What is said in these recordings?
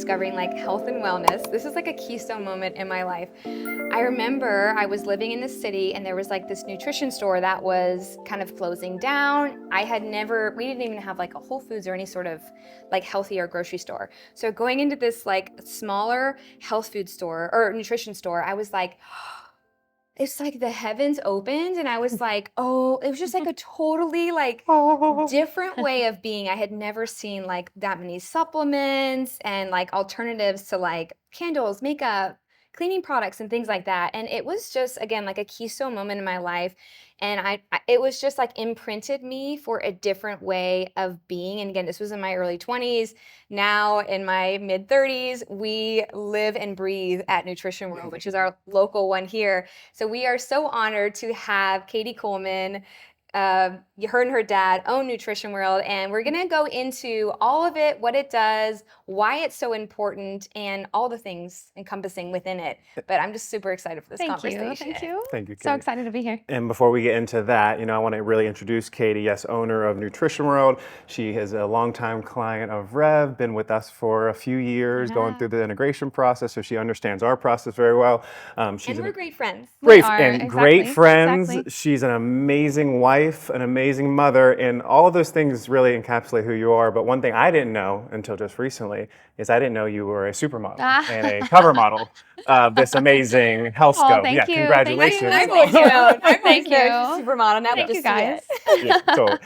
discovering like health and wellness. This is like a keystone moment in my life. I remember I was living in the city and there was like this nutrition store that was kind of closing down. We didn't even have like a Whole Foods or any sort of like healthier grocery store. So going into this like smaller health food store or nutrition store, I was like, it's like the heavens opened and I was like, oh, it was just like a totally like different way of being. I had never seen like that many supplements and like alternatives to like candles, makeup, cleaning products and things like that. And it was just, again, like a keystone moment in my life. And it was just like imprinted me for a different way of being. And again, this was in my early 20s. Now in my mid 30s, we live and breathe at Nutrition World, which is our local one here. So we are so honored to have Cady Kuhlman. Her and her dad own Nutrition World, and we're gonna go into all of it, what it does, why it's so important, and all the things encompassing within it. But I'm just super excited for this conversation. Thank you. Thank you, So Cady. excited to be here. And before we get into that, I want to really introduce Cady, yes, owner of Nutrition World. She is a longtime client of REV, been with us for a few years, going through the integration process, so she understands our process very well. And we're great friends. Great Exactly. friends. She's an amazing wife, an amazing mother, and all of those things really encapsulate who you are. But one thing I didn't know until just recently is I didn't know you were a supermodel and a cover model of this amazing health scope. Thank you. Congratulations. Thank you. Thank you. Supermodel. Now Thank we you, just guys. Yeah, totally.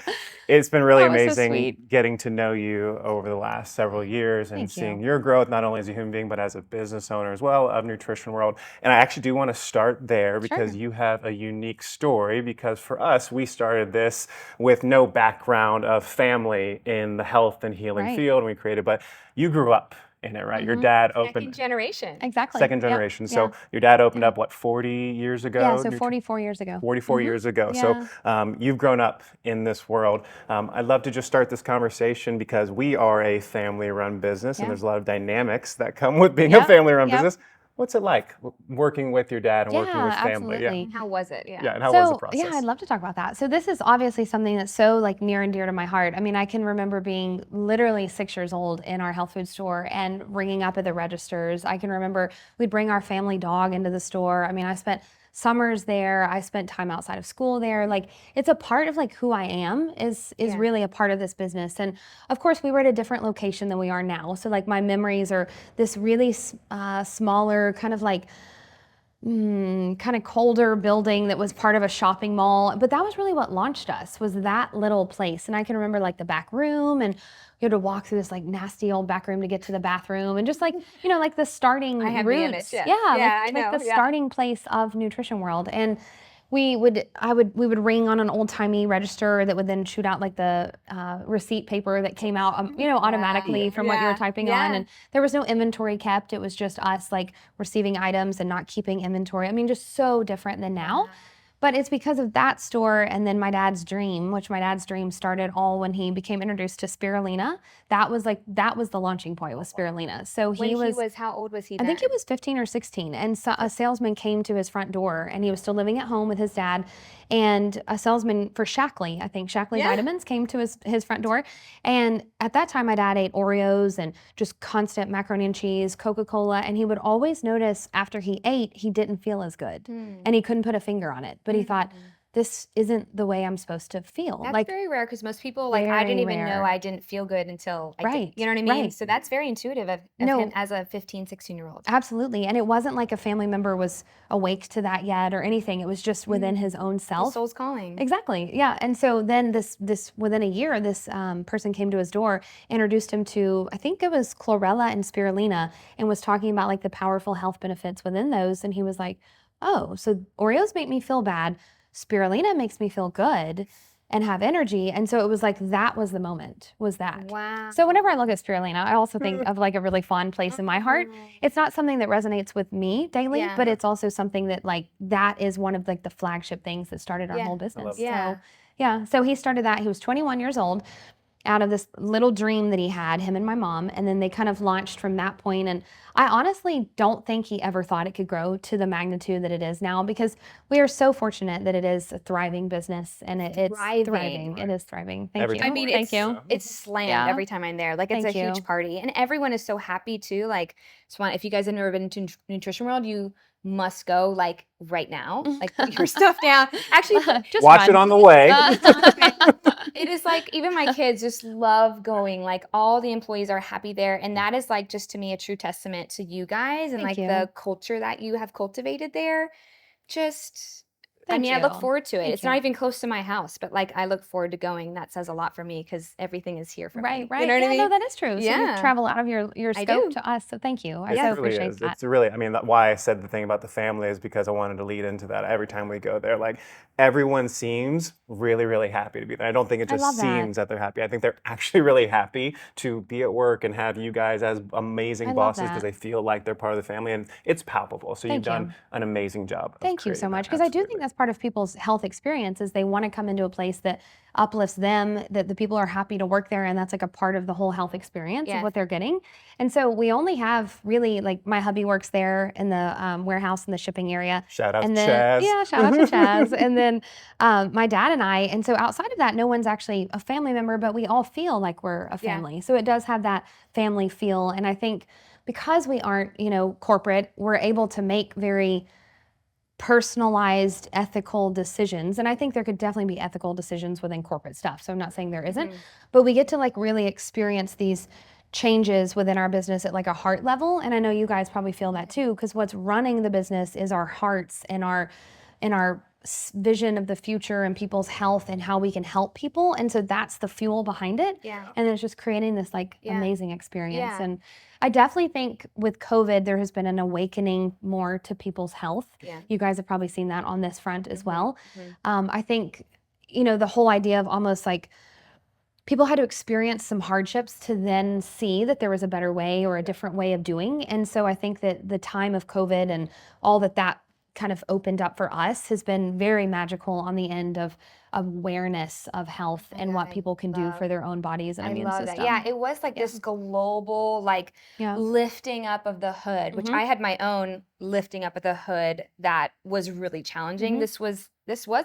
It's been really Oh, it's so amazing sweet. getting to know you over the last several years and Thank seeing you. your growth, not only as a human being, but as a business owner as well of Nutrition World. And I actually do want to start there because you have a unique story, because for us, we started this with no background of family in the health and healing field, and we created, but you grew up in it, right? Your dad opened Second generation. Exactly. second Yep. generation. Yeah. So your dad opened up, what, 40 years ago? Yeah, so 44 years ago. 44 years ago. Yeah. So you've grown up in this world. I'd love to just start this conversation because we are a family-run business, and there's a lot of dynamics that come with being a family-run business. What's it like working with your dad and working with family? Absolutely. And how was it? Yeah, and how was the process? Yeah, I'd love to talk about that. So this is obviously something that's so like near and dear to my heart. I mean, I can remember being literally 6 years old in our health food store and ringing up at the registers. I can remember we'd bring our family dog into the store. I mean, I spent summers there. I spent time outside of school there. Like, it's a part of like who I am is really a part of this business. And of course, we were at a different location than we are now. So like my memories are this really smaller kind of like kind of colder building that was part of a shopping mall. But that was really what launched us, was that little place. And I can remember like the back room, and you had to walk through this like nasty old back room to get to the bathroom, and just like, like the starting I have roots. the image, I know. Like the starting place of Nutrition World. And we would ring on an old timey register that would then shoot out like the receipt paper that came out, automatically from what you were typing on. And there was no inventory kept. It was just us like receiving items and not keeping inventory. I mean, just so different than now. But it's because of that store and then my dad's dream, which my dad's dream started all when he became introduced to spirulina. That was the launching point, was spirulina. So How old was he I then? think he was 15 or 16, and so a salesman came to his front door, and he was still living at home with his dad, and a salesman for Shaklee, I think Shaklee vitamins, came to his front door. And at that time, my dad ate Oreos and just constant macaroni and cheese, Coca-Cola, and he would always notice after he ate, he didn't feel as good, and he couldn't put a finger on it, but he thought, this isn't the way I'm supposed to feel. That's very rare, because most people, like, I didn't even know I didn't feel good until I did. You know what I mean? Right. So that's very intuitive of him as a 15, 16-year-old. Absolutely. And it wasn't like a family member was awake to that yet or anything. It was just within his own self. The soul's calling. Exactly. Yeah. And so then this within a year, this person came to his door, introduced him to, I think it was chlorella and spirulina, and was talking about like the powerful health benefits within those. And he was like, oh, so Oreos make me feel bad. Spirulina makes me feel good and have energy. And so it was like, that was the moment, was that. Wow. So whenever I look at spirulina, I also think of like a really fond place in my heart. It's not something that resonates with me daily, but it's also something that like, that is one of like the flagship things that started our whole business. Yeah. So he started that. He was 21 years old. out of this little dream that he had, him and my mom, and then they kind of launched from that point. And I honestly don't think he ever thought it could grow to the magnitude that it is now, because we are so fortunate that it is a thriving business, and it's thriving. It is thriving. Thank Every you. I time mean, we Thank it's you. it's slammed Yeah. every time I'm there. Like it's Thank a huge you. party, and everyone is so happy too. Like, if you guys have never been to Nutrition World, you must go like right now. Like put your stuff down. Actually, Just Watch run. it on the way. it is like even my kids just love going. Like all the employees are happy there, and that is like just to me a true testament to you guys and Thank like you. the culture that you have cultivated there. Just I Thank mean, I look you. forward to it. Thank It's not you. even close to my house, but like I look forward to going. That says a lot for me because everything is here for Right, me. right. You know what I Yeah, no, mean? that is true. So you Yeah, travel out of your I scope do. to us. So thank you. I It so truly appreciate is. that. It's really, I mean, why I said the thing about the family is because I wanted to lead into that. Every time we go there, like everyone seems really, really happy to be there. I don't think it I love just that. seems that they're happy. I think they're actually really happy to be at work and have you guys as amazing I love bosses because that. they feel like they're part of the family, and it's palpable. So you've Thank done you. an amazing job of Thank you so creating much, that. because I do think Absolutely. that's part of people's health experience is they want to come into a place that uplifts them, that the people are happy to work there, and that's like a part of the whole health experience of Yes. what they're getting. And so we only have really, like, my hubby works there in the warehouse in the shipping area. Shout out And to then, Chaz. yeah, shout out to Chaz. And then my dad and I, and so outside of that, no one's actually a family member, but we all feel like we're a Yeah. family. So it does have that family feel. And I think because we aren't, corporate, we're able to make very personalized ethical decisions. And I think there could definitely be ethical decisions within corporate stuff. So I'm not saying there isn't, but we get to like really experience these changes within our business at like a heart level. And I know you guys probably feel that too, because what's running the business is our hearts and our vision of the future and people's health and how we can help people. And so that's the fuel behind it. Yeah. And it's just creating this like Yeah. amazing experience. Yeah. And I definitely think with COVID, there has been an awakening more to people's health. Yeah. You guys have probably seen that on this front as well. Mhm. I think, the whole idea of almost like people had to experience some hardships to then see that there was a better way or a different way of doing. And so I think that the time of COVID and all that kind of opened up for us has been very magical on the end of awareness of health and what I people can do for love their own bodies and I immune love that. system. Yeah, it was like Yeah. this global, like Yeah. lifting up of the hood, which I had my own lifting up of the hood that was really challenging. This was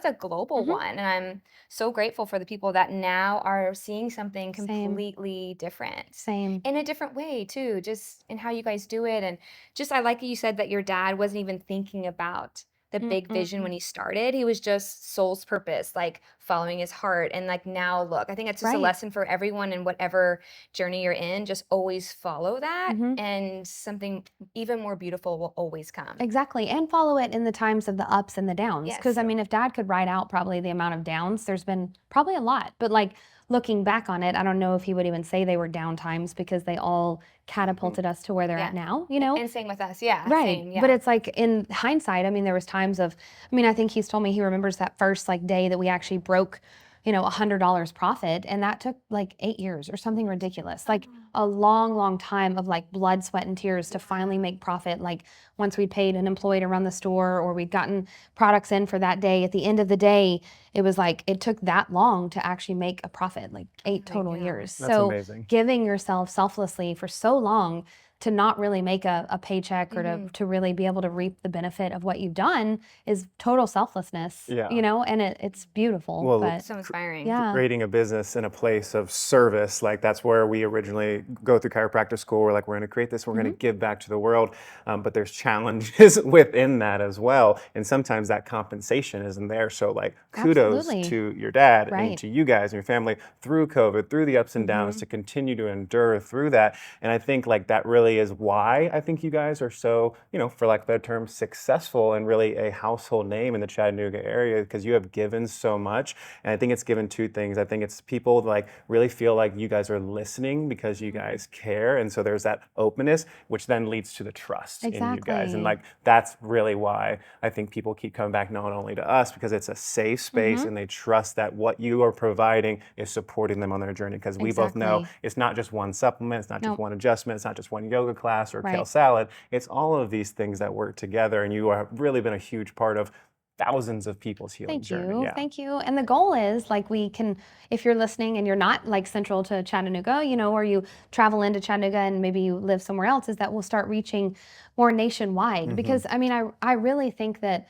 a global one, and I'm so grateful for the people that now are seeing something Same. completely different. Same. In a different way too, just in how you guys do it. And just I like you said that your dad wasn't even thinking about the big vision when he started. He was just soul's purpose, like following his heart. And like now look, I think that's just a Right. lesson for everyone in whatever journey you're in. Just always follow that, and something even more beautiful will always come. Exactly. And follow it in the times of the ups and the downs. Yes. Because I mean, if dad could write out probably the amount of downs, there's been probably a lot. But like looking back on it, I don't know if he would even say they were down times because they all catapulted us to where they're at now, And same with us. Yeah. Right. Same, yeah. But it's like in hindsight, I mean, there was times of, I mean, I think he's told me he remembers that first like day that we actually broke, $100 profit. And that took like 8 years or something ridiculous. Like a long, long time of like blood, sweat, and tears to finally make profit. Like once we'd paid an employee to run the store or we'd gotten products in for that day, at the end of the day, it was like it took that long to actually make a profit, like 8 total years. That's so amazing. giving yourself selflessly for so long to not really make a paycheck or to really be able to reap the benefit of what you've done is total selflessness, Yeah. and it's beautiful. Well, but so inspiring. yeah. creating a business in a place of service, like that's where we originally go through chiropractic school. We're like, we're going to create this, we're going to give back to the world. But there's challenges within that as well. And sometimes that compensation isn't there. So like kudos Absolutely. to your dad and Right. to you guys and your family through COVID, through the ups and downs to continue to endure through that. And I think like that really is why I think you guys are so, for lack of a better term, successful and really a household name in the Chattanooga area, because you have given so much. And I think it's given two things. I think it's people like really feel like you guys are listening because you guys care. And so there's that openness, which then leads to the trust in you guys. And Exactly. like that's really why I think people keep coming back not only to us because it's a safe space and they trust that what you are providing is supporting them on their journey. Because we both know Exactly. it's not just one supplement, it's not just Nope. one adjustment, it's not just one yoga class or Right. kale salad. It's all of these things that work together. And you have really been a huge part of thousands of people's healing journey. Yeah. Thank you. And the goal is like if you're listening and you're not like central to Chattanooga, or you travel into Chattanooga and maybe you live somewhere else, is that we'll start reaching more nationwide. Because I mean, I really think that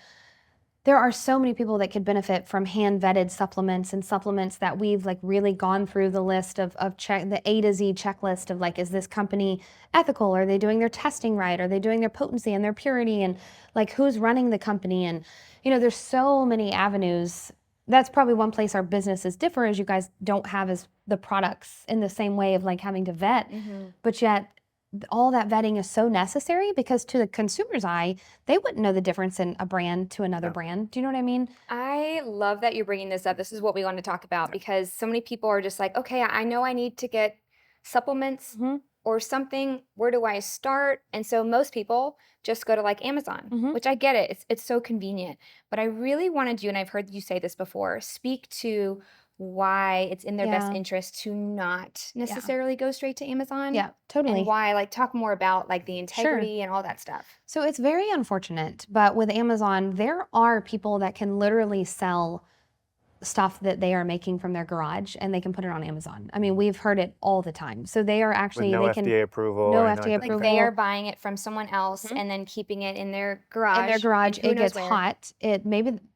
there are so many people that could benefit from hand vetted supplements and supplements that we've like really gone through the list of the A to Z checklist of like, is this company ethical? Are they doing their testing right? Are they doing their potency and their purity? And like, who's running the company? And, there's so many avenues. That's probably one place our businesses differ, is you guys don't have as the products in the same way of like having to vet, but yet all that vetting is so necessary, because to the consumer's eye, they wouldn't know the difference in a brand to another brand. Do you know what I mean? I love that you're bringing this up. This is what we want to talk about, because so many people are just like, okay, I know I need to get supplements or something. Where do I start? And so most people just go to like Amazon, which I get it. It's so convenient. But I really wanted you, and I've heard you say this before, speak to why it's in their best interest to not necessarily go straight to Amazon. Yeah, totally. And why, like, talk more about like the integrity and all that stuff. So it's very unfortunate, but with Amazon, there are people that can literally sell stuff that they are making from their garage, and they can put it on Amazon. I mean, we've heard it all the time. So they are actually, With no they can FDA approval. no or FDA anything like that. approval. Like they are buying it from someone else and then keeping it in their garage. In their garage, and who it knows gets where. hot.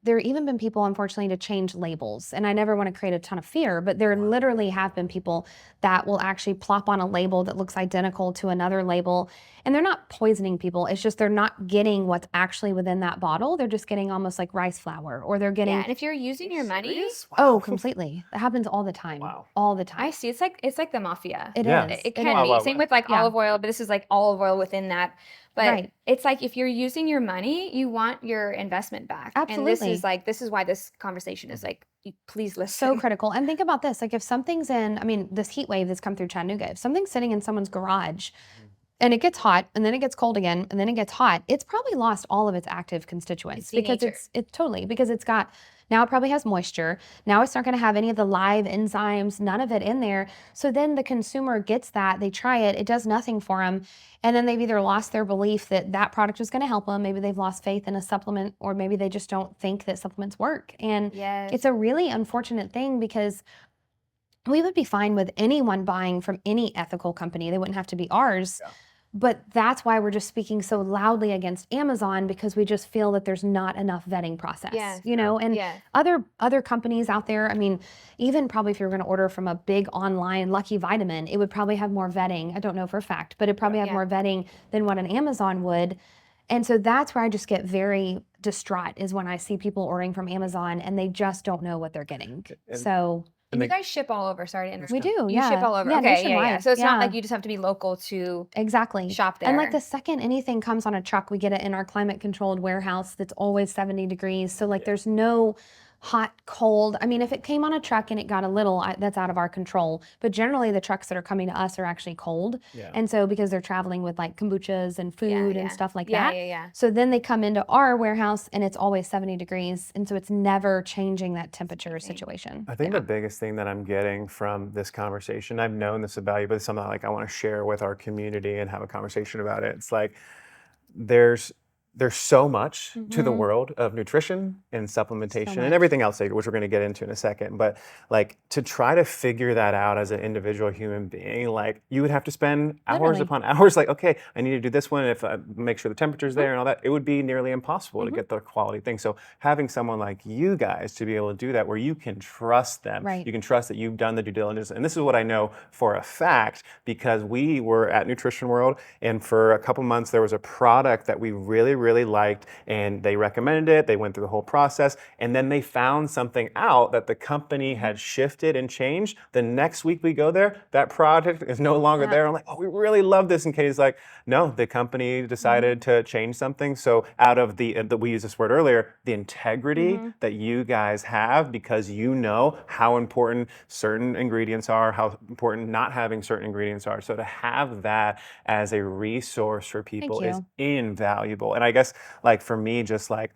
There even been people, unfortunately, to change labels. And I never want to create a ton of fear, but there literally have been people that will actually plop on a label that looks identical to another label. And they're not poisoning people. It's just they're not getting what's actually within that bottle. They're just getting almost like rice flour, or they're getting. Yeah, and if you're using your money, Oh, completely. That happens all the time. Wow. All the time. I see. It's like the mafia. It Yeah. is. It can be. Wild Same West. with like Yeah. olive oil, but this is like olive oil within that. But Right. it's like if you're using your money, you want your investment back. Absolutely. And this is why this conversation is like, please listen. So critical. And think about this, like if something's this heat wave that's come through Chattanooga, if something's sitting in someone's garage and it gets hot and then it gets cold again and then it gets hot, it's probably lost all of its active constituents, It's because denature. it's totally, because it's got, now it probably has moisture. Now it's not going to have any of the live enzymes, none of it in there. So then the consumer gets that, they try it, it does nothing for them. And then they've either lost their belief that that product is going to help them. Maybe they've lost faith in a supplement, or maybe they just don't think that supplements work. And Yes. it's a really unfortunate thing, because we would be fine with anyone buying from any ethical company. They wouldn't have to be ours. Yeah. But that's why we're just speaking so loudly against Amazon, because we just feel that there's not enough vetting process, Yes. and Yes. other companies out there, I mean, even probably if you're going to order from a big online Lucky Vitamin, it would probably have more vetting. I don't know for a fact, but it probably have more vetting than what an Amazon would. And so that's where I just get very distraught, is when I see people ordering from Amazon and they just don't know what they're getting. And you guys ship all over. Sorry to interrupt. We do, You yeah. ship all over. Yeah, Okay, yeah. nationwide. So it's not Yeah. like you just have to be local to Exactly. shop there. And like the second anything comes on a truck, we get it in our climate controlled warehouse that's always 70 degrees. So like there's no hot, cold. I mean, if it came on a truck and it got a little, that's out of our control. But generally the trucks that are coming to us are actually cold. Yeah. And so because they're traveling with like kombuchas and food and stuff like that. Yeah. So then they come into our warehouse and it's always 70 degrees. And so it's never changing that temperature situation. I think the biggest thing that I'm getting from this conversation, I've known this about you, but it's something like I want to share with our community and have a conversation about it. It's like there's so much to the world of nutrition and supplementation and everything else, which we're going to get into in a second. But like to try to figure that out as an individual human being, like you would have to spend hours upon hours. Like, okay, I need to do this one. If I make sure the temperature's there and all that, it would be nearly impossible to get the quality thing. So having someone like you guys to be able to do that, where you can trust them, you can trust that you've done the due diligence. And this is what I know for a fact, because we were at Nutrition World, and for a couple months there was a product that we really liked, and they recommended it. They went through the whole process, and then they found something out that the company had shifted and changed. The next week we go there, that product is no longer there. I'm like, oh, we really love this. And Katie's like, no, the company decided to change something. So out of we used this word earlier, the integrity that you guys have, because you know how important certain ingredients are, how important not having certain ingredients are. So to have that as a resource for people is invaluable. And I guess like for me, just like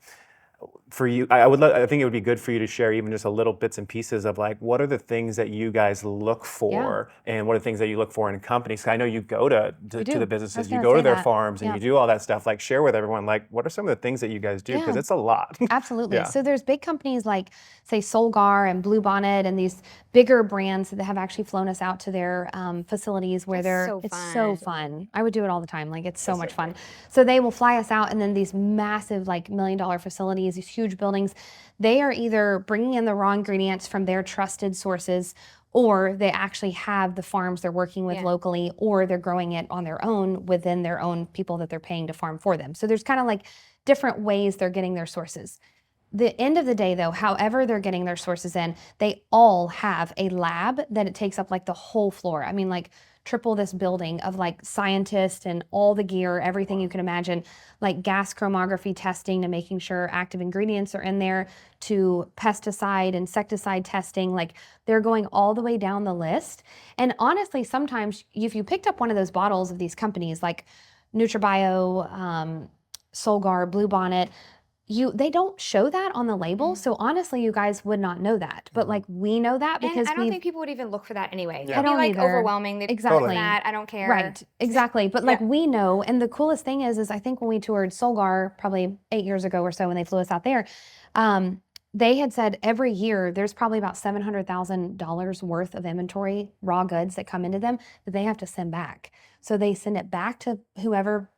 for you, I think it would be good for you to share even just a little bits and pieces of like, what are the things that you guys look for and what are the things that you look for in companies? 'Cause I know you go to We the do. I businesses, was you gonna go to say their that. farms and Yeah. you do all that stuff. Like share with everyone, like what are some of the things that you guys do? Because Yeah. it's a lot. Absolutely. Yeah. So there's big companies like, say, Solgar and Bluebonnet and these bigger brands that have actually flown us out to their facilities where That's so it's so fun. fun. I would do it all the time. Like, it's so much fun. So they will fly us out, and then these massive, like, $1 million facilities, these huge buildings, they are either bringing in the raw ingredients from their trusted sources, or they actually have the farms they're working with locally, or they're growing it on their own within their own people that they're paying to farm for them. So there's kind of like different ways they're getting their sources. The end of the day, though, however they're getting their sources in, they all have a lab that it takes up like the whole floor. I mean, like triple this building of like scientists and all the gear, everything you can imagine, like gas chromatography testing to making sure active ingredients are in there, to pesticide, insecticide testing. Like, they're going all the way down the list. And honestly, sometimes if you picked up one of those bottles of these companies like NutriBio, Solgar, Bluebonnet, they don't show that on the label. So honestly, you guys would not know that. But like, we know that And because I don't think people would even look for that anyway. Yeah. It'd I be don't like either. overwhelming. They'd Exactly. that. I don't care. Right, exactly. But like, we know, and the coolest thing is I think when we toured Solgar probably 8 years ago or so, when they flew us out there, they had said every year there's probably about $700,000 worth of inventory, raw goods that come into them that they have to send back. So they send it back to whoever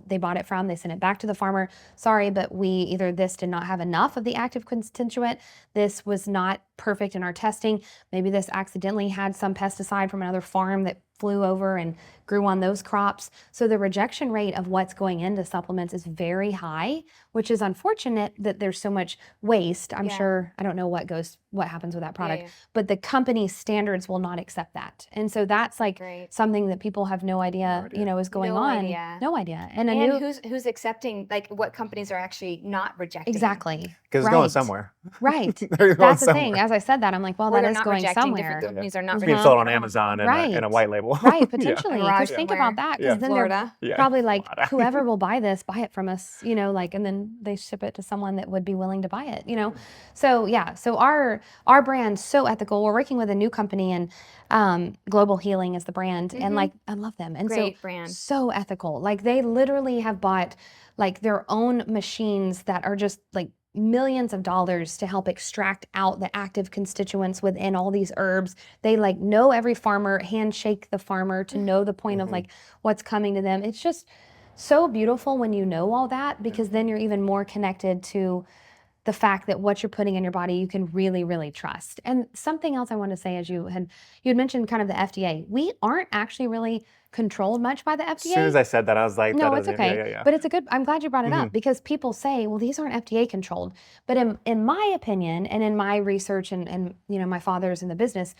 they bought it from. They send it back to the farmer. Sorry, but either this did not have enough of the active constituent, this was not perfect in our testing, maybe this accidentally had some pesticide from another farm that flew over and grew on those crops. So the rejection rate of what's going into supplements is very high, which is unfortunate that there's so much waste. I'm sure, I don't know what happens with that product, but the company standards will not accept that. And so that's like something that people have no idea, is going on. No idea. And who's accepting, like, what companies are actually not rejecting? Exactly. Because it's going somewhere. Right. They're going That's the somewhere. thing. As I said that, I'm like, well, Or that they're is not going rejecting, somewhere. different companies are not It's being rejecting. sold on Amazon in a white label. Right, potentially. Because Garage think somewhere. about that, because then Florida. they're probably like, whoever will buy this, buy it from us, like, and then they ship it to someone that would be willing to buy it. So yeah, so our brand's so ethical. We're working with a new company, and Global Healing is the brand, and like, I love them. And Great brand. so ethical. Like, they literally have bought like their own machines that are just like millions of dollars to help extract out the active constituents within all these herbs. They like know every farmer, handshake the farmer to know the point of like what's coming to them. It's just so beautiful when you know all that, because then you're even more connected to the fact that what you're putting in your body you can really, really trust. And something else I want to say, as you had mentioned kind of the FDA. We aren't actually really controlled much by the FDA. As soon as I said that, I was like, no, that it's doesn't, okay. yeah. But it's I'm glad you brought it up, because people say, well, these aren't FDA controlled. But in my opinion, and in my research, and my father's in the business,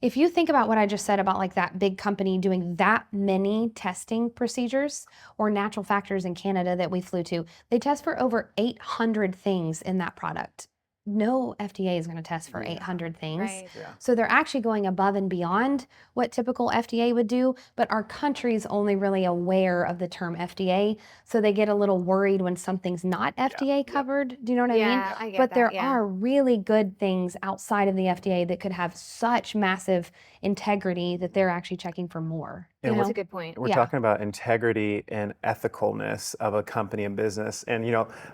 if you think about what I just said about like that big company doing that many testing procedures, or Natural Factors in Canada that we flew to, they test for over 800 things in that product. No FDA is going to test for 800 things. Right. So they're actually going above and beyond what typical FDA would do, but our country's only really aware of the term FDA, so they get a little worried when something's not FDA covered. Do you know what I mean? Yeah, I get But that, there yeah. are really good things outside of the FDA that could have such massive integrity that they're actually checking for more. And That's a good point. We're talking about integrity and ethicalness of a company and business. And,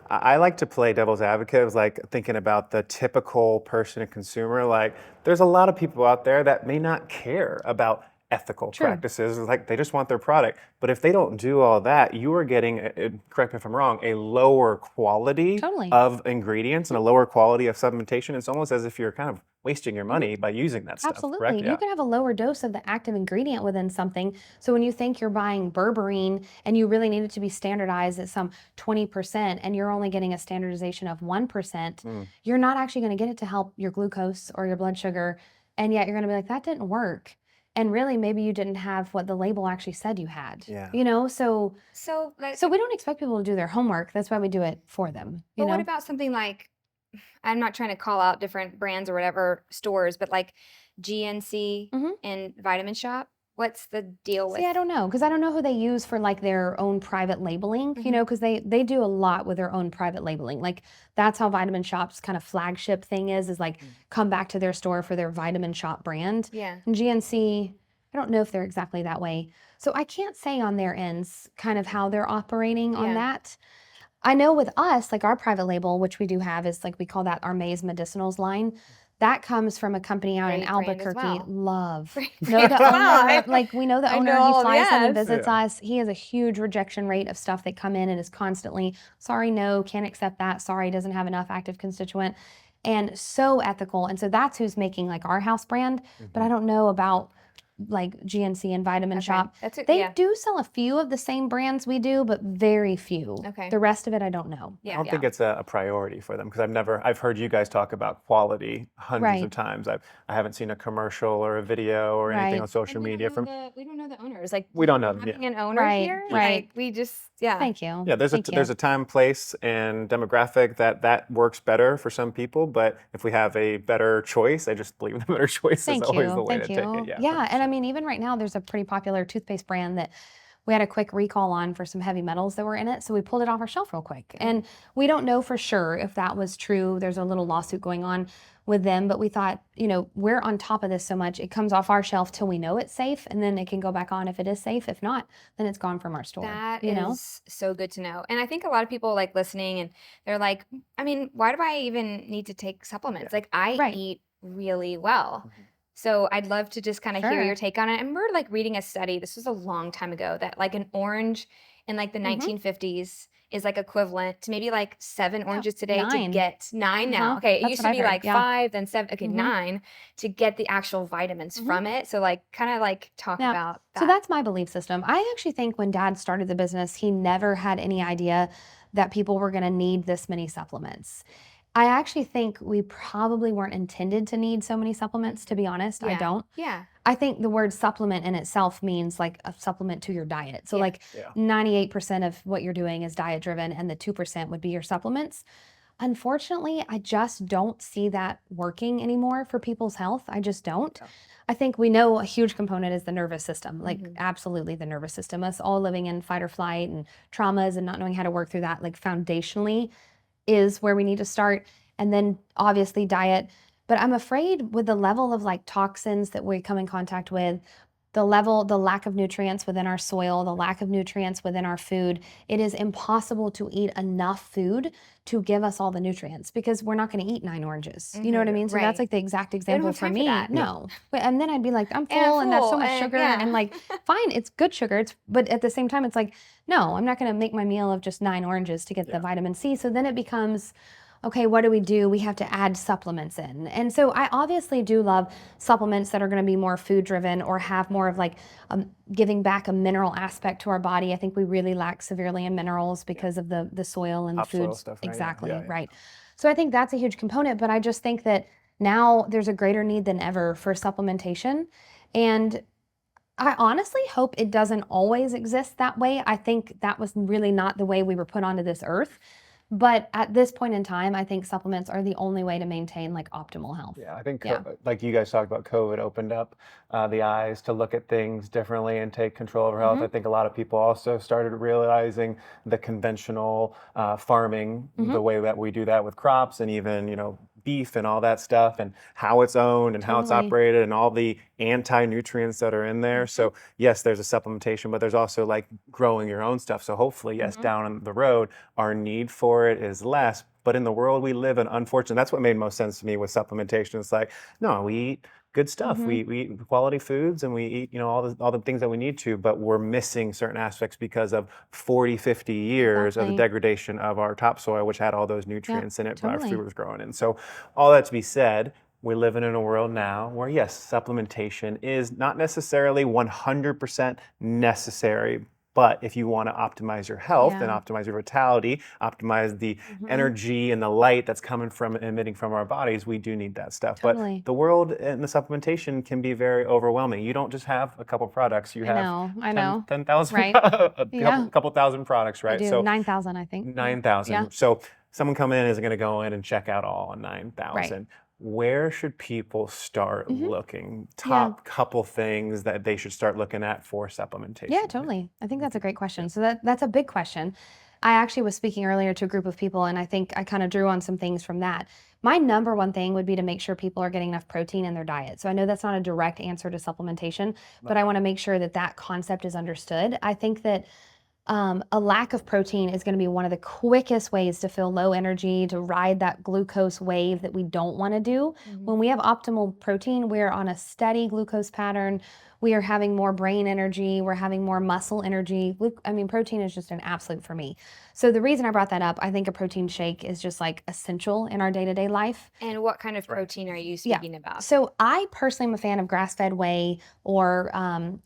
I like to play devil's advocate. It was like thinking about the typical person and consumer. Like, there's a lot of people out there that may not care about ethical practices. It's like they just want their product. But if they don't do all that, you are getting, correct me if I'm wrong, a lower quality of ingredients and a lower quality of supplementation. It's almost as if you're kind of wasting your money by using that stuff. Absolutely. Correct? You can have a lower dose of the active ingredient within something. So when you think you're buying berberine and you really need it to be standardized at some 20%, and you're only getting a standardization of 1%, you're not actually going to get it to help your glucose or your blood sugar. And yet you're going to be like, that didn't work. And really, maybe you didn't have what the label actually said you had. Yeah. So we don't expect people to do their homework. That's why we do it for them. But what about something like, I'm not trying to call out different brands or whatever stores, but like GNC and Vitamin Shop, What's the deal with? See, I don't know, because I don't know who they use for like their own private labeling, you know, because they do a lot with their own private labeling. Like that's how Vitamin Shop's kind of flagship thing is like come back to their store for their Vitamin Shop brand. Yeah. And GNC, I don't know if they're exactly that way. So I can't say on their ends kind of how they're operating on Yeah. that. I know with us, like our private label, which we do have, is like we call that our Maze Medicinals line. That comes from a company out in Great brand as Albuquerque. well. Love. Great Know brand the as well. owner, like we know the I owner. know He all- flies in and yes. visits us. He has a huge rejection rate of stuff that come in and is constantly, sorry, no, can't accept that. Sorry, doesn't have enough active constituent. And so ethical. And so that's who's making like our house brand. But I don't know about like GNC and Vitamin Shop. That's it, They yeah. do sell a few of the same brands we do, but very few. Okay. The rest of it, I don't know. I don't think it's a priority for them because I've heard you guys talk about quality hundreds of times. I haven't seen a commercial or a video or anything on social media from. We don't know the owners. Like We don't know them, having yeah. an owner Right, here, right. like we just yeah. Thank you. Yeah, there's Thank you. there's a time, place, and demographic that works better for some people. But if we have a better choice, I just believe the better choice Thank is always you. the way Thank to you. take it. Yeah, and I mean, even right now, there's a pretty popular toothpaste brand that we had a quick recall on for some heavy metals that were in it, so we pulled it off our shelf real quick. And we don't know for sure if that was true. There's a little lawsuit going on with them, but we thought, you know, we're on top of this so much, it comes off our shelf till we know it's safe, and then it can go back on if it is safe. If not, then it's gone from our store. That you know? is so good to know. And I think a lot of people like listening and they're like, I mean, why do I even need to take supplements? Like I Right. eat really well. So I'd love to just kind of hear Sure. your take on it. I remember like reading a study, this was a long time ago, that like an orange in like the 1950s is like equivalent to maybe like 7 oranges today to 9. get 9 now. Uh-huh. Okay, it That's used what to be I've heard, like yeah. 5, then 7, okay, 9 to get the actual vitamins from it. So like kind of like talk Yeah. about that. So that's my belief system. I actually think when Dad started the business, he never had any idea that people were going to need this many supplements. I actually think we probably weren't intended to need so many supplements, to be honest. I Yeah. don't. Yeah. I think the word supplement in itself means like a supplement to your diet. So Yeah. like Yeah. 98% of what you're doing is diet driven, and the 2% would be your supplements. Unfortunately, I just don't see that working anymore for people's health. I just don't. I think we know a huge component is the nervous system, like absolutely the nervous system. Us all living in fight or flight and traumas and not knowing how to work through that, like foundationally is where we need to start. And then obviously diet. But I'm afraid with the level of like toxins that we come in contact with, the lack of nutrients within our soil, the lack of nutrients within our food, it is impossible to eat enough food to give us all the nutrients because we're not going to eat 9 oranges. You know what I mean? So that's Right. like the exact example have for time for me. that. No. And then I'd be like, I'm And I'm full and there's so full, much and sugar yeah. and like, fine, it's good sugar. But at the same time, it's like, no, I'm not going to make my meal of just 9 oranges to get the vitamin C. So then it becomes, okay, what do? We have to add supplements in. And so I obviously do love supplements that are going to be more food driven or have more of like giving back a mineral aspect to our body. I think we really lack severely in minerals because of the soil and the Topsoil foods. stuff, right? Yeah. Exactly, Yeah, yeah. right. So I think that's a huge component, but I just think that now there's a greater need than ever for supplementation. And I honestly hope it doesn't always exist that way. I think that was really not the way we were put onto this earth. But at this point in time, I think supplements are the only way to maintain like optimal health. Yeah, I think Yeah. like you guys talked about, COVID opened up the eyes to look at things differently and take control of our health. I think a lot of people also started realizing the conventional farming, the way that we do that with crops and even, beef and all that stuff and how it's owned and how it's Totally. operated and all the anti-nutrients that are in there. So yes, there's a supplementation, but there's also like growing your own stuff. So hopefully, yes, down the road, our need for it is less. But in the world we live in, unfortunately, that's what made most sense to me with supplementation. It's like, no, we eat good stuff. We eat quality foods and we eat, all the things that we need to, but we're missing certain aspects because of 40, 50 years of the Exactly. degradation of our topsoil, which had all those nutrients in it our totally. food was growing in. So all that to be said, we're living in a world now where, yes, supplementation is not necessarily 100% necessary. But if you want to optimize your health and Yeah. optimize your vitality, optimize the energy and the light that's coming from emitting from our bodies, we do need that stuff. Totally. But the world and the supplementation can be very overwhelming. You don't just have a couple products. You have I know. 10,000, Right. a Yeah. couple thousand products, I right? do So 9,000, I think. 9,000. Yeah. So someone come in isn't going to go in and check out all 9,000. where should people start looking? Yeah. Top couple things that they should start looking at for supplementation. Yeah, totally. I think that's a great question. So that's a big question. I actually was speaking earlier to a group of people, and I think I kind of drew on some things from that. My number one thing would be to make sure people are getting enough protein in their diet. So I know that's not a direct answer to supplementation, but I want to make sure that that concept is understood. I think that a lack of protein is going to be one of the quickest ways to feel low energy, to ride that glucose wave that we don't want to do. When we have optimal protein, we're on a steady glucose pattern. We are having more brain energy. We're having more muscle energy. I mean, protein is just an absolute for me. So the reason I brought that up, I think a protein shake is just like essential in our day-to-day life. And what kind of protein are you speaking about? So I personally am a fan of grass-fed whey or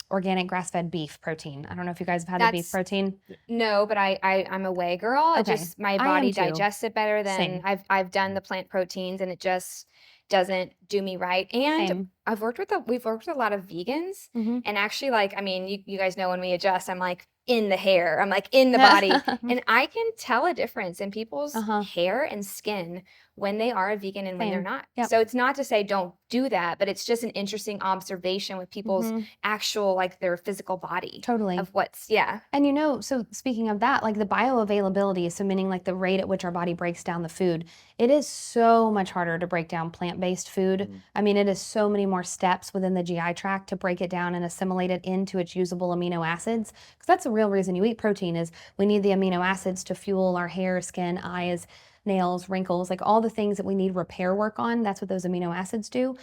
organic grass-fed beef protein. I don't know if you guys have had the beef protein. No, but I'm a whey girl. It Okay. just my I am body too. digests it better than Same. I've done the plant proteins, and it just doesn't do me right. And Same. we've worked with a lot of vegans, Mhm. and actually, like, I mean, you guys know when we adjust, I'm like in the hair, I'm like in the body, and I can tell a difference in people's hair and skin when they are a vegan and when they're Same. not. Yep. So it's not to say don't do that, but it's just an interesting observation with people's actual, like, their physical body. Totally. Of what's, yeah. And you know, so speaking of that, like the bioavailability, so meaning like the rate at which our body breaks down the food, it is so much harder to break down plant-based food. I mean, it is so many more steps within the GI tract to break it down and assimilate it into its usable amino acids. Because that's the real reason you eat protein, is we need the amino acids to fuel our hair, skin, eyes, nails, wrinkles, like all the things that we need repair work on. That's what those amino acids do.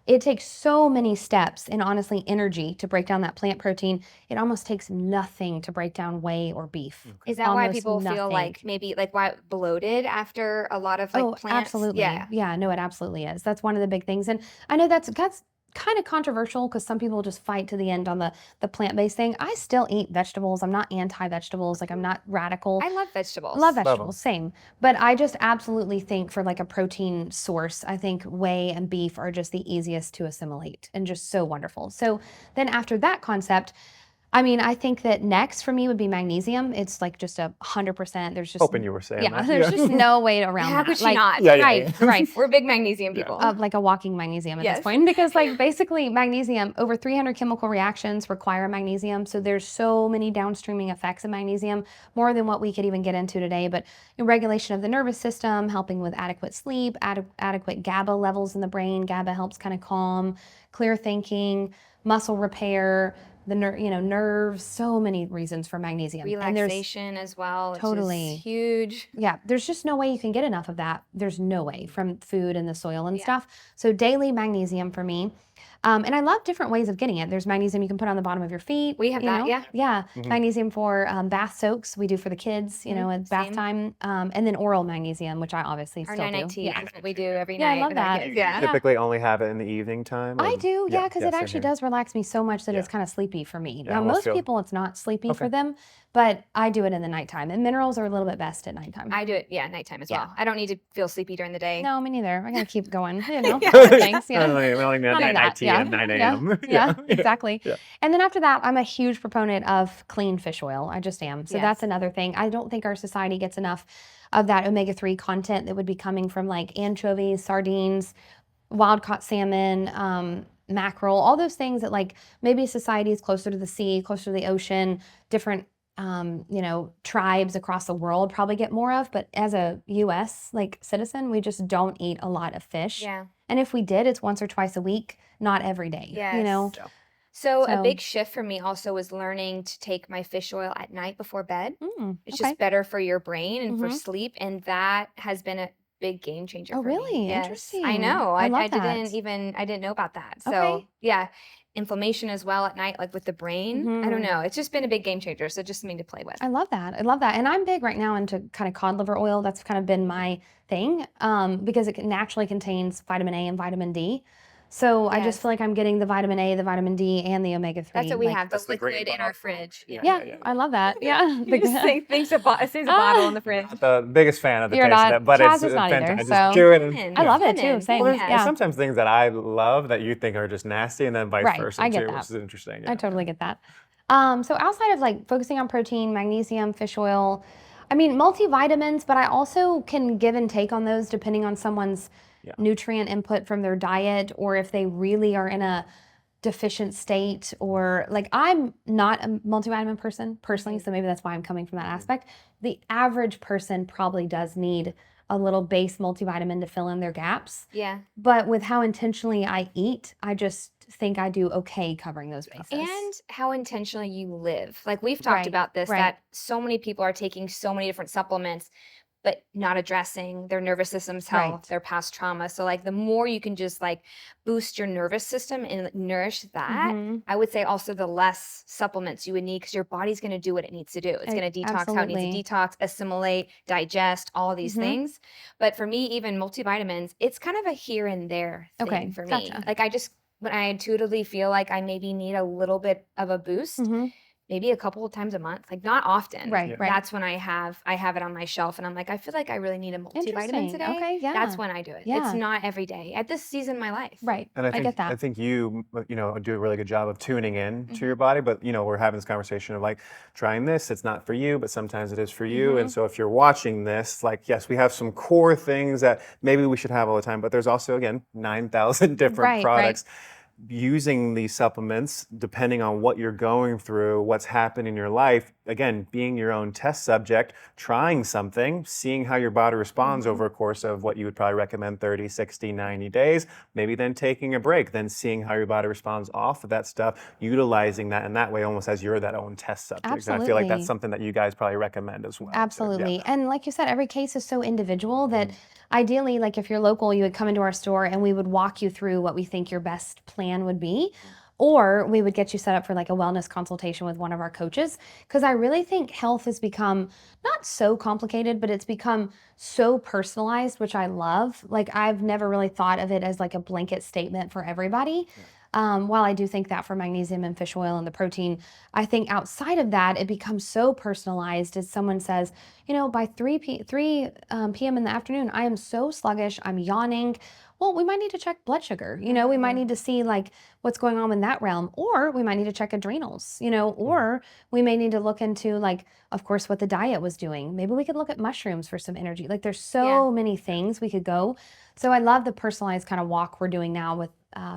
It takes so many steps and honestly energy to break down that plant protein. It almost takes nothing to break down whey or beef. Is that why Almost people feel nothing. like maybe like why bloated after a lot of like Oh, plants? absolutely. Yeah. Yeah, no, it absolutely is. That's one of the big things. And I know that's kind of controversial because some people just fight to the end on the plant-based thing. I still eat vegetables. I'm not anti-vegetables. Like I'm not radical. I love vegetables. Love vegetables, same. But I just absolutely think for like a protein source, I think whey and beef are just the easiest to assimilate and just so wonderful. So then after that concept, I mean, I think that next for me would be magnesium. It's like just 100%. There's just Hoping you were saying that. there's just no way around How that. could you Like, not? Yeah, yeah, right, yeah. right. We're big magnesium people. Like a walking magnesium at Yes. this point, because like basically magnesium, over 300 chemical reactions require magnesium. So there's so many downstreaming effects of magnesium, more than what we could even get into today. But regulation of the nervous system, helping with adequate sleep, adequate GABA levels in the brain. GABA helps kind of calm, clear thinking, muscle repair, the nerves, so many reasons for magnesium. Relaxation as well. Totally. Which is huge. Yeah, there's just no way you can get enough of that. There's no way from food and the soil and stuff. So daily magnesium for me. And I love different ways of getting it. There's magnesium you can put on the bottom of your feet. We have that, yeah. Yeah, magnesium for bath soaks. We do for the kids, at bath Same. time. And then oral magnesium, which I obviously Our still night-night do. tea Yeah. is what we do every Yeah, I night love with our that. kids. Yeah. Typically only have it in the evening time. I or- do, yeah, because it same actually here. does relax me so much that Yeah. it's kind of sleepy for me. Yeah, Now, well, most feel- people, it's not sleepy for Okay. them, but I do it in the nighttime. And minerals are a little bit best at nighttime. I do it, nighttime as Yeah. well. I don't need to feel sleepy during the day. No, me neither. I gotta keep going. Yeah. Thanks. Yeah. We only None of night that. tea Yeah. at 9 Yeah. a.m. Yeah, exactly. Yeah. And then after that, I'm a huge proponent of clean fish oil. I just am. So Yes. that's another thing. I don't think our society gets enough of that omega-3 content that would be coming from like anchovies, sardines, wild caught salmon, mackerel, all those things that like maybe society is closer to the sea, closer to the ocean, different tribes across the world probably get more of, but as a US like citizen, we just don't eat a lot of fish. Yeah. And if we did, it's once or twice a week, not every day. Yes. Yeah. So a So- big shift for me also was learning to take my fish oil at night before bed. It's Okay. just better for your brain and for Mhm. sleep, and that has been a big game changer Oh, for me. really? Yes. Interesting. I know. I love I didn't that. I didn't know about that. So Okay. yeah, inflammation as well at night, like with the brain. I don't Mhm. know. It's just been a big game changer. So just something to play with. I love that. I love that. And I'm big right now into kind of cod liver oil. That's kind of been my thing because it naturally contains vitamin A and vitamin D. So I just Yes. feel like I'm getting the vitamin A, the vitamin D, and the omega-3. That's what we like- have. The That's the green liquid in bottle. our fridge. Yeah, I love that. Yeah. It just saves a bottle in the fridge. Not the biggest fan of the You're taste not- of it, but Chaz it's is not either, fantastic. so- Just chew it and- Lemon. I love it Lemon. too. Same. Well, Yeah. there's sometimes things that I love that you think are just nasty, and then vice Right, versa I get too, that. which is interesting. I Yeah. totally get that. So outside of like focusing on protein, magnesium, fish oil, I mean, multivitamins, but I also can give and take on those depending on someone's nutrient input from their diet, or if they really are in a deficient state, or like I'm not a multivitamin person personally, so maybe that's why I'm coming from that aspect. The average person probably does need a little base multivitamin to fill in their gaps. Yeah. But with how intentionally I eat, I just think I do okay covering those bases. And how intentionally you live. Like we've talked about this, that so many people are taking so many different supplements, but not addressing their nervous system's health, their past trauma. So like the more you can just like boost your nervous system and nourish that, I would say also the less supplements you would need, because your body's going to do what it needs to do. It's going to detox how it needs to detox, assimilate, digest, all of these things. But for me, even multivitamins, it's kind of a here and there thing for me. Like when I intuitively feel like I maybe need a little bit of a boost, maybe a couple of times a month, like not often. That's when I have it on my shelf and I'm like, I feel like I really need a multivitamin today. Okay, yeah. That's when I do it. It's not every day at this season of my life. Right. And I get that. I think you do a really good job of tuning in to your body, but we're having this conversation of like trying this, it's not for you, but sometimes it is for you. And so if you're watching this, like, yes, we have some core things that maybe we should have all the time, but there's also, again, 9,000 different products. Using these supplements, depending on what you're going through, what's happened in your life, again, being your own test subject, trying something, seeing how your body responds over a course of what you would probably recommend 30, 60, 90 days, maybe then taking a break, then seeing how your body responds off of that stuff, utilizing that in that way almost as you're that own test subject. And I feel like that's something that you guys probably recommend as well. Absolutely. And like you said, every case is so individual that ideally, like if you're local, you would come into our store and we would walk you through what we think your best plan would be. Or we would get you set up for like a wellness consultation with one of our coaches. Because I really think health has become not so complicated, but it's become so personalized, which I love. Like I've never really thought of it as like a blanket statement for everybody. While I do think that for magnesium and fish oil and the protein, I think outside of that, it becomes so personalized as someone says, by 3 p.m. in the afternoon, I am so sluggish, I'm yawning. Well, we might need to check blood sugar. We might need to see like what's going on in that realm, or we might need to check adrenals, or we may need to look into like, of course, what the diet was doing. Maybe we could look at mushrooms for some energy. Like there's so many things we could go. So I love the personalized kind of walk we're doing now with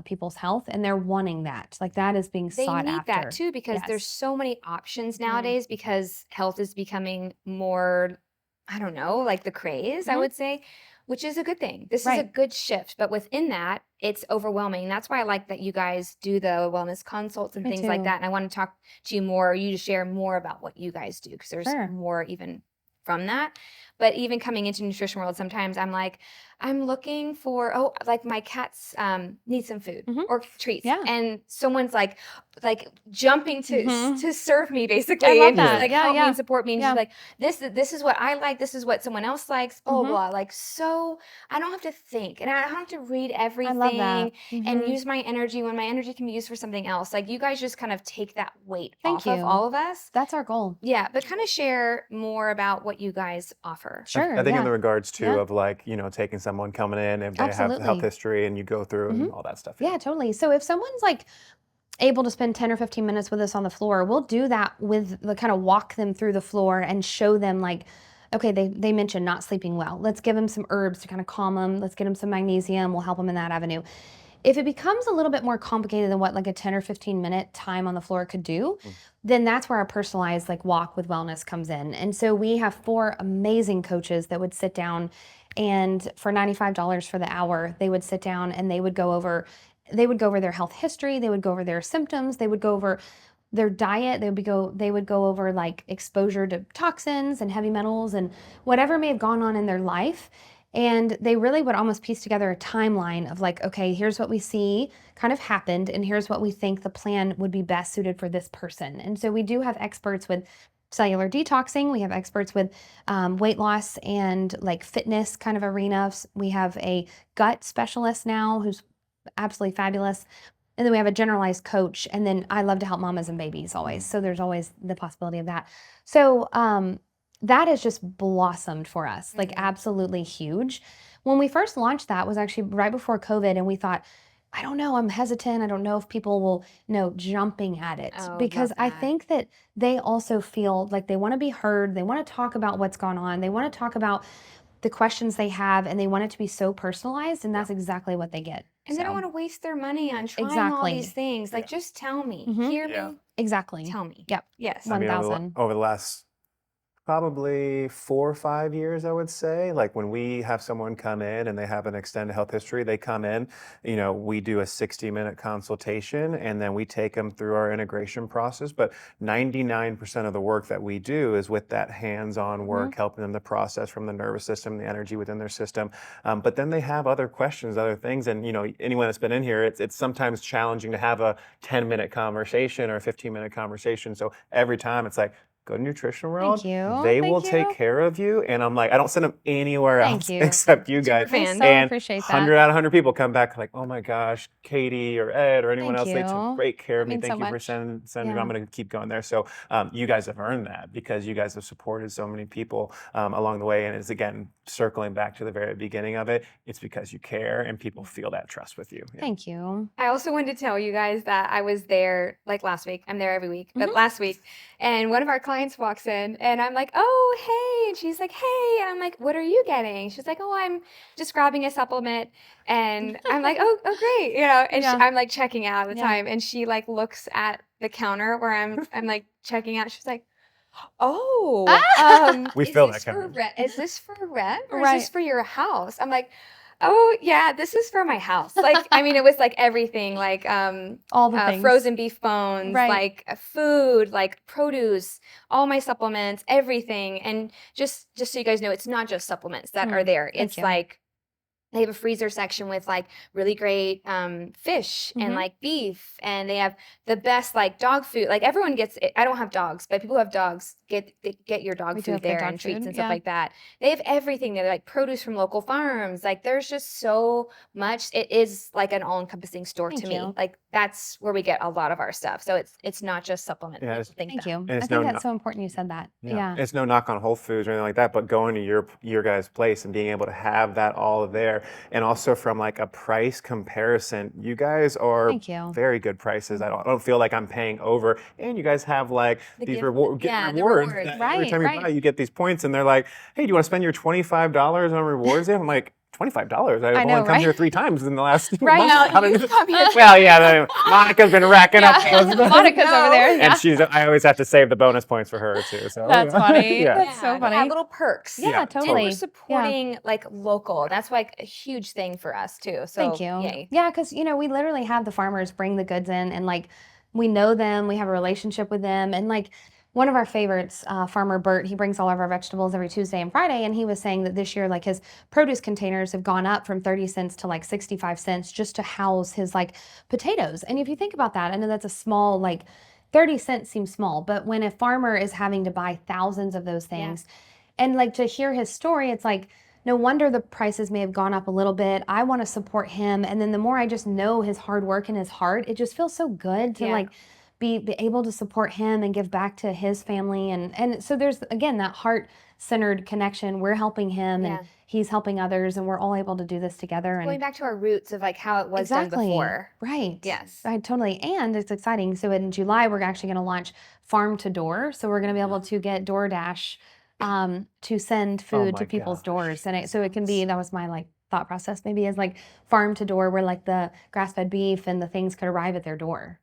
people's health, and they're wanting that. Like that is being sought after. They need that too, because there's so many options nowadays, because health is becoming more, I don't know, like the craze, I would say, which is a good thing. This is a good shift, but within that, it's overwhelming. That's why I like that you guys do the wellness consults and things like that. And I want to talk to you more, you to share more about what you guys do, because there's more even from that. But even coming into nutrition world, sometimes I'm like, I'm looking for, like my cats need some food or treats. And someone's like jumping to serve me basically. And just like help me and support me. And she's like, this is what I like. This is what someone else likes. Blah, blah, blah. Like, so I don't have to think, and I don't have to read everything and use my energy when my energy can be used for something else. Like you guys just kind of take that weight off of all of us. That's our goal. Yeah. But kind of share more about what you guys offer. Sure. I think in the regards too of like, taking someone coming in and they have health history and you go through and all that stuff. Yeah, totally. So if someone's like able to spend 10 or 15 minutes with us on the floor, we'll do that with the kind of walk them through the floor and show them like, okay, they mentioned not sleeping well. Let's give them some herbs to kind of calm them. Let's get them some magnesium. We'll help them in that avenue. If it becomes a little bit more complicated than what like a 10 or 15 minute time on the floor could do, then that's where our personalized like walk with wellness comes in. And so we have 4 amazing coaches that would sit down, and for $95 for the hour, they would sit down and they would go over their health history, they would go over their symptoms, they would go over their diet, they would go over like exposure to toxins and heavy metals and whatever may have gone on in their life. And they really would almost piece together a timeline of like, okay, here's what we see kind of happened, and here's what we think the plan would be best suited for this person. And so we do have experts with cellular detoxing. We have experts with weight loss and like fitness kind of arenas. We have a gut specialist now who's absolutely fabulous. And then we have a generalized coach. And then I love to help mamas and babies always. So there's always the possibility of that. So that has just blossomed for us, like absolutely huge. When we first launched that was actually right before COVID, and we thought, I don't know, I'm hesitant. I don't know if people will know jumping at it Oh, because love I that. think that they also feel like they want to be heard. They want to talk about what's gone on. They want to talk about the questions they have and they want it to be so personalized. And Yeah. that's exactly what they get. And they don't So, want to waste their money on trying all these exactly. things. Like, Yeah. just tell me, Hmm. hear Yeah. me, Exactly. tell me. Yep. Yes. I mean, 1000. over the last probably 4 or 5 years, I would say. Like when we have someone come in and they have an extended health history, they come in, we do a 60-minute consultation and then we take them through our integration process. But 99% of the work that we do is with that hands-on Hmm. work, helping them to process from the nervous system, the energy within their system. But then they have other questions, other things. And, anyone that's been in here, it's sometimes challenging to have a 10-minute conversation or a 15-minute conversation. So every time it's like, go to Nutrition Thank World. you. They will Thank take you. care of you. And I'm like, I don't send them anywhere Thank else you. except you Super guys. I fan. so And appreciate 100 that. out of 100 people come back like, oh my gosh, Katie or Ed or anyone Thank else, they took you. great care That of me. means so Thank you for much. sending me. Yeah. I'm going to keep going there. So you guys have earned that because you guys have supported so many people along the way. And it's, again, circling back to the very beginning of it, it's because you care and people feel that trust with you. Yeah. Thank you. I also wanted to tell you guys that I was there like last week. I'm there every week, but last week. And one of our clients walks in and I'm like, oh, hey. And she's like, hey. And I'm like, what are you getting? She's like, oh, I'm just grabbing a supplement. And I'm like, oh, great. And Yeah. I'm like checking out at the Yeah. time. And she like looks at the counter where I'm like checking out. She's like, oh, We is feel this that for coming. is this for rent or is Right. this for your house? I'm like, oh yeah, this is for my house. Like, I mean, it was like everything, like All the things. frozen beef bones, Right. like food, like produce, all my supplements, everything. And just so you guys know, it's not just supplements that are there. Thank It's you. like they have a freezer section with like really great fish and like beef, and they have the best like dog food. Like everyone gets it. I don't have dogs, but people who have dogs get your dog We do food have good there dog and treats food, and stuff yeah. like that. They have everything there, like produce from local farms. Like there's just so much. It is like an all-encompassing store Thank to me. you. Like that's where we get a lot of our stuff. So it's not just supplements. Yeah, People think Thank that. you. And I it's think no that's so important you said that. Yeah. It's no knock on Whole Foods or anything like that, but going to your guys' place and being able to have that all there, and also from like a price comparison, you guys are Thank you. very good prices. I don't feel like I'm paying over, and you guys have like The these gift- rewards yeah, the rewards. rewards. That every Right, time you right. buy, you get these points, and they're like, "Hey, do you want to spend your $25 on rewards?" I'm like, $25? I've I know, only come here right? 3 times in the last Right. month. Well, How did you come here. well, yeah, Monica's been racking up Yeah. those. Monica's over there. Yeah. And I always have to save the bonus points for her too. So That's funny. Yeah. That's so Yeah, funny. little perks. Yeah, Yeah, totally. And we're Yeah. supporting like local. That's like a huge thing for us too. So Thank you. yay. Yeah, because we literally have the farmers bring the goods in, and like we know them, we have a relationship with them, and like one of our favorites, Farmer Bert, he brings all of our vegetables every Tuesday and Friday, and he was saying that this year, like his produce containers have gone up from 30 cents to like 65 cents just to house his like potatoes. And if you think about that, I know that's a small 30 cents seems small, but when a farmer is having to buy thousands of those things, and like to hear his story, it's like, no wonder the prices may have gone up a little bit. I want to support him. And then the more I just know his hard work and his heart, it just feels so good to Yeah. be able to support him and give back to his family. And so there's, again, that heart-centered connection. We're helping him Yeah. and he's helping others, and we're all able to do this together. Going And back to our roots of like how it was done before. Right. Yes. Right, totally. And it's exciting. So in July, we're actually going to launch Farm to Door. So we're going to be able to get DoorDash to send food my to people's gosh. doors. And so it can be, that was my thought process maybe, is like farm to door where like the grass-fed beef and the things could arrive at their door.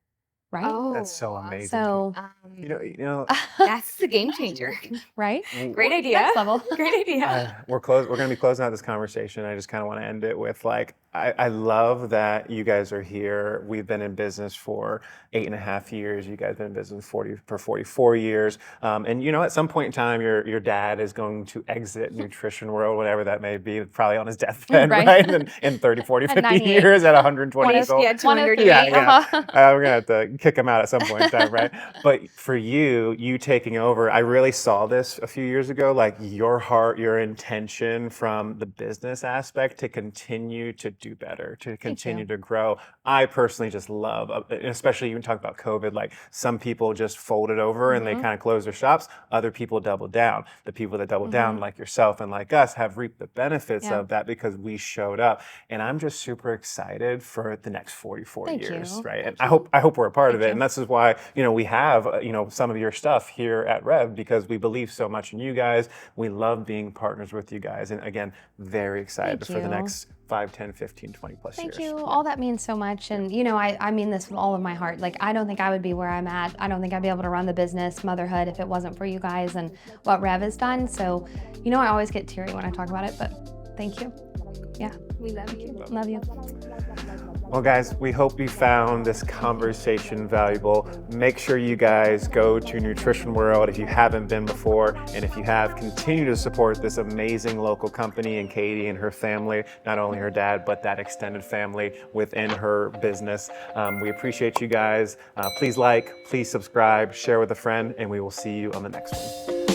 Right? Oh, That's so amazing. So, You know, that's the game changer. right? Great idea. Next level. Great idea. we're going to be closing out this conversation. I just kind of want to end it with like, I love that you guys are here. We've been in business for 8.5 years. You guys have been in business for 44 years. And at some point in time, your dad is going to exit nutrition world, whatever that may be, probably on his deathbed, Right. right? In 30, 40, At 50 98. years at 120 years old. Yeah, 200 Yeah, years. yeah. Uh-huh. We're gonna have to kick them out at some point in time, right? But for you taking over, I really saw this a few years ago, like your heart, your intention from the business aspect to continue to do better, to continue to grow. I personally just love, especially even talk about COVID, like some people just folded over and they kind of closed their shops. Other people doubled down. The people that doubled down, like yourself and like us, have reaped the benefits of that because we showed up. And I'm just super excited for the next 44 years, right? And I hope we're a part of it. And this is why, we have, some of your stuff here at REV, because we believe so much in you guys. We love being partners with you guys. And again, very excited for the next 5, 10, 15, 20 plus years. Thank you. All that means so much. And, I mean this with all of my heart. Like, I don't think I would be where I'm at. I don't think I'd be able to run the business, motherhood, if it wasn't for you guys and what REV has done. So, I always get teary when I talk about it, but thank you. Yeah. We love you. Love you. Well, guys, we hope you found this conversation valuable. Make sure you guys go to Nutrition World if you haven't been before. And if you have, continue to support this amazing local company and Cady and her family, not only her dad, but that extended family within her business. We appreciate you guys. Please like, please subscribe, share with a friend, and we will see you on the next one.